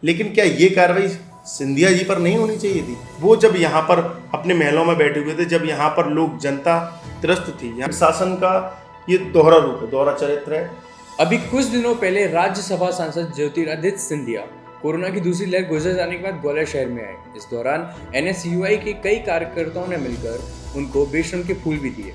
लेकिन क्या ये कार्रवाई सिंधिया जी पर नहीं होनी चाहिए थी? वो जब यहाँ पर अपने महलों में बैठे हुए थे, जब यहाँ पर लोग जनता त्रस्त थी, यहाँ शासन का ये दोहरा रूप है, दोहरा चरित्र है। अभी कुछ दिनों पहले राज्यसभा सांसद ज्योतिरादित्य सिंधिया कोरोना की दूसरी लहर गुजर जाने के बाद ग्वालियर शहर में आए। इस दौरान एनएसयूआई के कई कार्यकर्ताओं ने मिलकर उनको बेशरम के फूल भी दिए।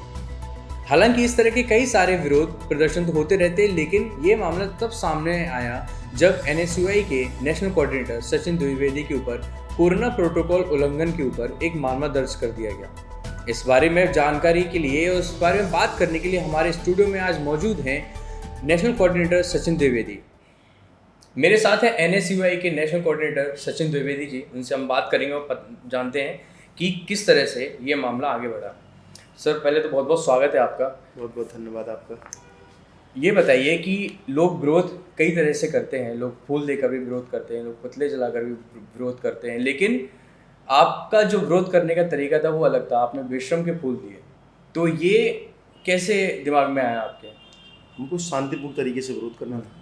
हालांकि इस तरह के कई सारे विरोध प्रदर्शन तो होते रहते, लेकिन ये मामला तब सामने आया जब एनएसयूआई के नेशनल कोऑर्डिनेटर सचिन द्विवेदी के ऊपर कोरोना प्रोटोकॉल उल्लंघन के ऊपर एक मामला दर्ज कर दिया गया। इस बारे में जानकारी के लिए और इस बारे में बात करने के लिए हमारे स्टूडियो में आज मौजूद हैं नेशनल कोऑर्डिनेटर सचिन द्विवेदी। मेरे साथ है एनएसयूआई के नेशनल कोऑर्डिनेटर सचिन द्विवेदी जी। उनसे हम बात करेंगे और जानते हैं कि किस तरह से ये मामला आगे बढ़ा। सर, पहले तो बहुत बहुत स्वागत है आपका। बहुत बहुत धन्यवाद आपका। ये बताइए कि लोग विरोध कई तरह से करते हैं, लोग फूल देकर भी विरोध करते हैं, लोग पुतले जलाकर भी विरोध करते हैं, लेकिन आपका जो विरोध करने का तरीका था वो अलग था। आपने बेशरम के फूल दिए, तो ये कैसे दिमाग में आया आपके? हमको शांतिपूर्ण तरीके से विरोध करना था।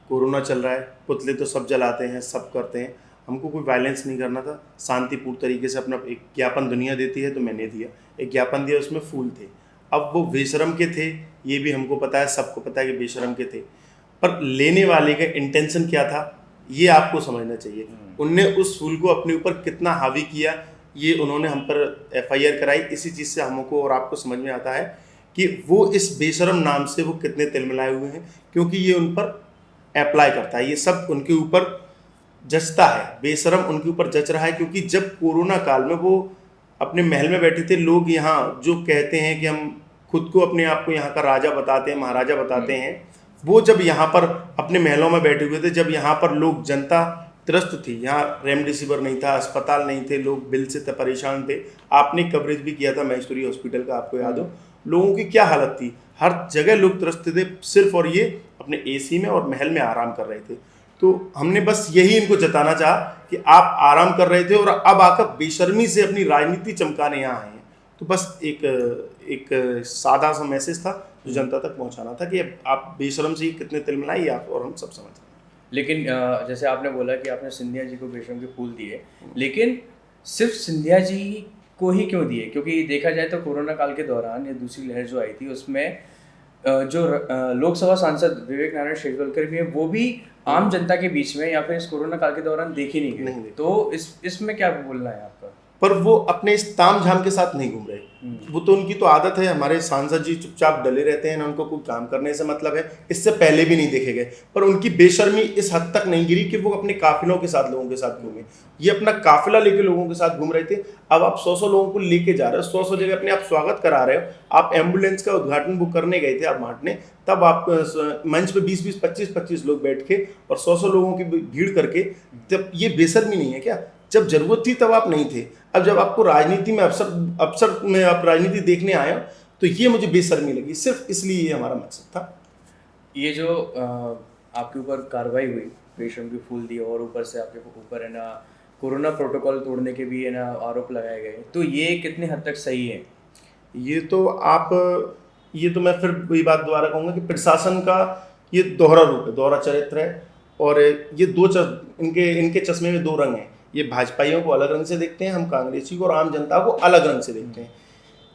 कोरोना चल रहा है, पुतले तो सब जलाते हैं, सब करते हैं, हमको कोई वायलेंस नहीं करना था। शांतिपूर्ण तरीके से अपना एक ज्ञापन दुनिया देती है तो मैंने दिया, एक ज्ञापन दिया, उसमें फूल थे। अब वो बेशरम के थे, ये भी हमको पता है, सबको पता है कि बेशरम के थे, पर लेने वाले का इंटेंशन क्या था ये आपको समझना चाहिए। उनने उस फूल को अपने ऊपर कितना हावी किया, ये उन्होंने हम पर एफआईआर कराई। इसी चीज़ से हमको और आपको समझ में आता है कि वो इस बेशरम नाम से वो कितने तिलमिलाए हुए हैं, क्योंकि ये उन पर अप्लाई करता है, ये सब उनके ऊपर जचता है। बेशरम उनके ऊपर जच रहा है, क्योंकि जब कोरोना काल में वो अपने महल में बैठे थे, लोग यहाँ जो कहते हैं कि हम खुद को अपने आप को यहाँ का राजा बताते हैं, महाराजा बताते हैं, वो जब यहाँ पर अपने महलों में बैठे हुए थे, जब यहाँ पर लोग जनता त्रस्त थी, यहाँ रेमडेसिविर नहीं था, अस्पताल नहीं थे, लोग बिल से परेशान थे। आपने कवरेज भी किया था महेश्वरी हॉस्पिटल का, आपको याद हो लोगों की क्या हालत थी। हर जगह लोग त्रस्त थे, सिर्फ और ये अपने एसी में और महल में आराम कर रहे थे। तो हमने बस यही इनको जताना चाहा कि आप आराम कर रहे थे और अब आकर बेशर्मी से अपनी राजनीति चमकाने यहाँ आए हैं। तो बस एक सादा सा मैसेज था जो जनता तक पहुँचाना था कि आप बेशर्म से कितने तिलमिलाए आप और हम सब समझ रहे हैं। लेकिन जैसे आपने बोला कि आपने सिंधिया जी को बेशरम के फूल दिए, लेकिन सिर्फ सिंधिया जी को ही क्यों दिए? क्योंकि देखा जाए तो कोरोना काल के दौरान ये दूसरी लहर जो आई थी उसमें जो लोकसभा सांसद विवेक नारायण शेजवलकर भी हैं, वो भी आम जनता के बीच में या फिर इस कोरोना काल के दौरान देखे नहीं गए। तो इसमें क्या बोलना है आपका? पर वो अपने इस ताम झाम के साथ नहीं घूम रहे। वो तो उनकी तो आदत है, हमारे सांसद जी चुपचाप डले रहते हैं ना, उनको कोई काम करने से मतलब है, इससे पहले भी नहीं देखे गए। पर उनकी बेशर्मी इस हद तक नहीं गिरी कि वो अपने काफिलों के साथ लोगों के साथ घूमे। ये अपना काफिला लेके लोगों के साथ घूम रहे थे। अब आप 100 लोगों को लेके जा रहे हो, 100 जगह अपने आप स्वागत करा रहे हो। आप एम्बुलेंस का उद्घाटन बुक करने गए थे आप बांटने, तब आप मंच पे 20-20, 25-25 लोग बैठ के और 100 लोगों की भीड़ करके, जब ये बेशर्मी नहीं है क्या? जब जरूरत थी तब आप नहीं थे। अब जब आपको राजनीति में अवसर में आप राजनीति देखने आए हो, तो ये मुझे बेशर्मी लगी। सिर्फ इसलिए ये हमारा मकसद था। ये जो आपके ऊपर कार्रवाई हुई, बेशरम के फूल दिए और ऊपर से आपके ऊपर है ना कोरोना प्रोटोकॉल तोड़ने के भी है ना आरोप लगाए गए, तो ये कितने हद तक सही है? ये तो मैं फिर वही बात दोबारा कहूँगा कि प्रशासन का ये दोहरा रूप है, दोहरा चरित्र है। और ये इनके चश्मे में दो रंग हैं। ये भाजपाइयों को अलग रंग से देखते हैं, हम कांग्रेसी को और आम जनता को अलग रंग से देखते हैं।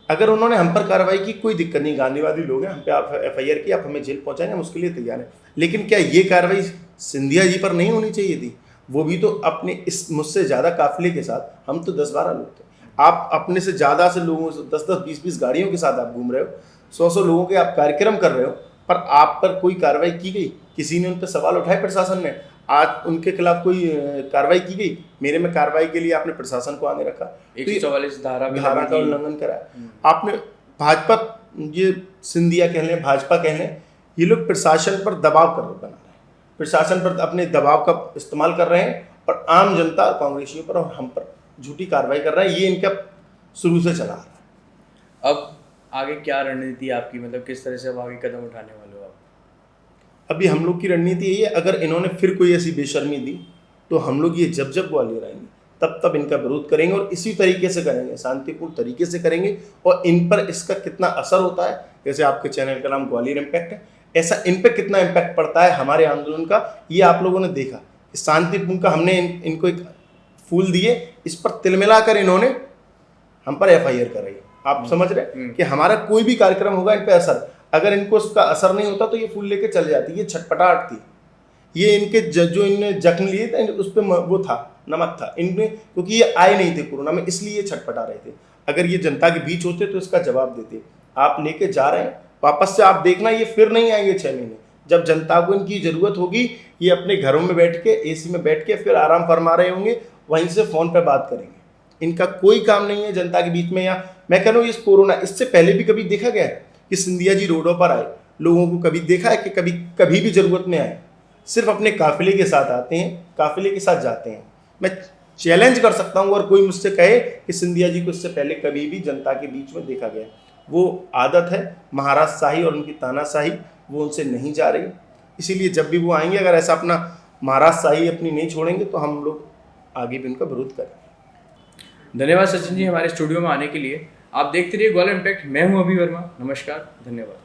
अगर उन्होंने हम पर कार्रवाई की, कोई दिक्कत नहीं, गांधीवादी लोग हैं, हम पे आप एफआईआर की, आप हमें जेल पहुंचाएंगे, हम उसके लिए तैयार हैं। लेकिन क्या ये कार्रवाई सिंधिया जी पर नहीं होनी चाहिए थी? वो भी तो अपने इस मुझसे ज़्यादा काफिले के साथ, हम तो 10-12 लोग थे, आप अपने से ज़्यादा से लोगों से 10-10, 20-20 गाड़ियों के साथ आप घूम रहे हो, 100 लोगों के आप कार्यक्रम कर रहे हो, पर आप पर कोई कार्रवाई की गई? किसी ने उन पर सवाल उठाए? प्रशासन ने आज उनके खिलाफ कोई कार्रवाई की गई? मेरे में कार्रवाई के लिए आपने प्रशासन को आगे रखा, 144 धारा का उल्लंघन करा आपने। भाजपा, ये सिंधिया कह लें, भाजपा कह लें, ये लोग प्रशासन पर दबाव कर बना रहे हैं, प्रशासन पर अपने दबाव का इस्तेमाल कर रहे हैं और आम जनता, कांग्रेसियों पर और हम पर झूठी कार्रवाई कर रहे हैं। ये इनका शुरू से चला आ रहा है। अब आगे क्या रणनीति आपकी, मतलब किस तरह से अब आगे कदम उठाने वाले हो आप? अभी हम लोग की रणनीति यही है, अगर इन्होंने फिर कोई ऐसी बेशर्मी दी तो हम लोग ये जब ग्वालियर आएंगे तब इनका विरोध करेंगे और इसी तरीके से करेंगे, शांतिपूर्ण तरीके से करेंगे। और इन पर इसका कितना असर होता है, जैसे आपके चैनल का नाम ग्वालियर इम्पैक्ट है, ऐसा इन पर कितना इम्पैक्ट पड़ता है हमारे आंदोलन का, ये आप लोगों ने देखा। शांतिपूर्ण का हमने इनको एक फूल दिए, इस पर तिल मिलाकर इन्होंने हम पर FIR कराई। आप समझ रहे कि हमारा कोई भी कार्यक्रम होगा इन पे असर, अगर इनको उसका असर नहीं होता तो ये फूल लेके चले जाती। ये छटपटाहट थी, ये इनके जो इनने जख्म लिए थे उस पर वो था, नमक था इनमें, क्योंकि ये आए नहीं थे कोरोना में, इसलिए ये छटपटा रहे थे। अगर ये जनता के बीच होते तो इसका जवाब देते। आप लेके जा रहे हैं वापस से, आप देखना ये फिर नहीं आएंगे 6 महीने। जब जनता को इनकी ज़रूरत होगी, ये अपने घरों में बैठ के AC में बैठ के फिर आराम फरमा रहे होंगे, वहीं से फ़ोन पर बात करेंगे। इनका कोई काम नहीं है जनता के बीच में। या मैं कह रहा हूँ इस कोरोना, इससे पहले भी कभी देखा गया है कि सिंधिया जी रोडों पर आए, लोगों को कभी देखा है कि कभी भी ज़रूरत में आए? सिर्फ अपने काफिले के साथ आते हैं, काफिले के साथ जाते हैं। मैं चैलेंज कर सकता हूँ, और कोई मुझसे कहे कि सिंधिया जी को इससे पहले कभी भी जनता के बीच में देखा गया। वो आदत है महाराज शाही और उनकी तानाशाही, वो उनसे नहीं जा रही। इसीलिए जब भी वो आएंगे, अगर ऐसा अपना महाराज शाही अपनी नहीं छोड़ेंगे तो हम लोग आगे भी उनका विरोध करेंगे। धन्यवाद सचिन जी हमारे स्टूडियो में आने के लिए। आप देखते रहिए ग्वालियर इम्पैक्ट। मैं हूं अभी वर्मा। नमस्कार, धन्यवाद।